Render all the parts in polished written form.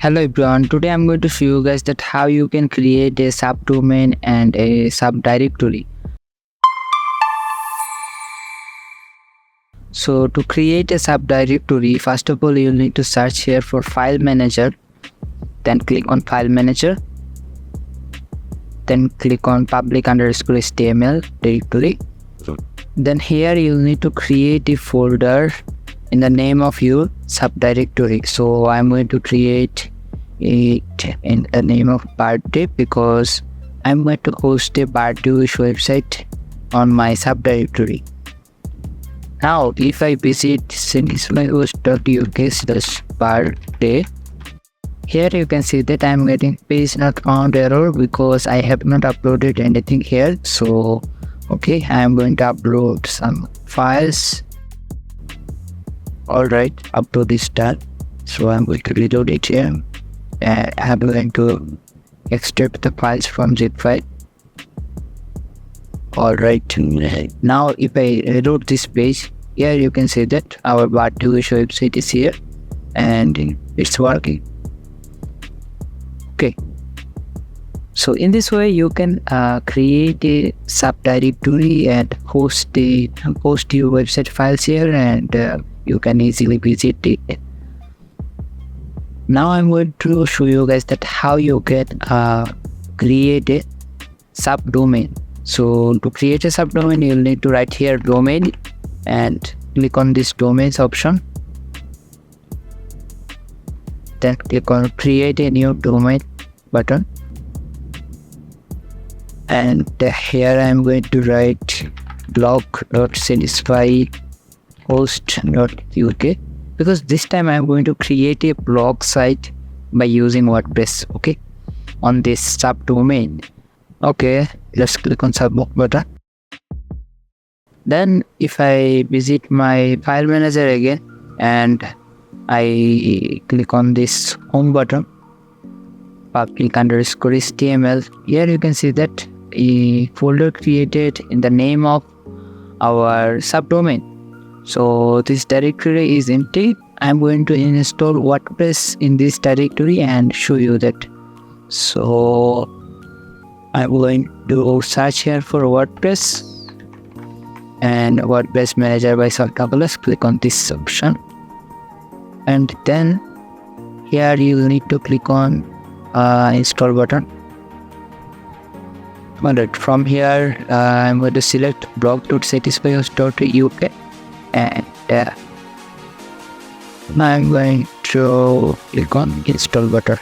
Hello everyone, today I'm going to show you guys that how you can create a subdomain and a subdirectory. So to create a subdirectory, first of all you'll need to search here for file manager, then click on file manager, then click on public_html directory. Then here you'll need to create a folder in the name of your subdirectory. So I'm going to create it in the name of birthday because I'm going to host a birthday wish website on my subdirectory. Now if I visit satisfyhost.uk/birthday, here you can see that I'm getting page not found error because I have not uploaded anything here. So okay, I'm going to upload some files. Alright, upload is done. So I'm going to reload it here. And I'm going to extract the files from zip file. Alright, now if I reload this page, here you can see that our birthday wish website is here and it's working. Okay. So in this way you can create a subdirectory and host your website files here, and you can easily visit it. Now I'm going to show you guys that how you can create a subdomain. So to create a subdomain, you'll need to write here domain and click on this domains option. Then click on create a new domain button. And here I'm going to write blog.satisfyhost.uk because this time I'm going to create a blog site by using WordPress, okay, on this subdomain. Okay, let's click on subdomain button. Then if I visit my file manager again and I click on this home button, public_html, here you can see that a folder created in the name of our subdomain. So this directory is empty. I'm going to install WordPress in this directory and show you that. So I'm going to search here for WordPress and WordPress manager by Douglas. Click on this option, and then here you will need to click on install button. Alright, from here I'm going to select blog.satisfyhost.uk and I'm going to click on install button.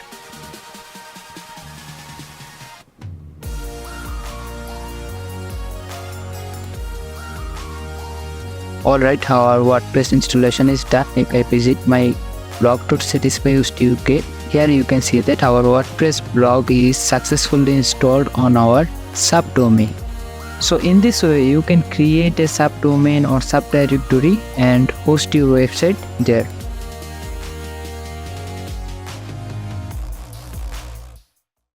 Alright, our WordPress installation is done. If I visit my blog.satisfyhost.uk, here you can see that our WordPress blog is successfully installed on our subdomain. So in this way you can create a subdomain or subdirectory and host your website there.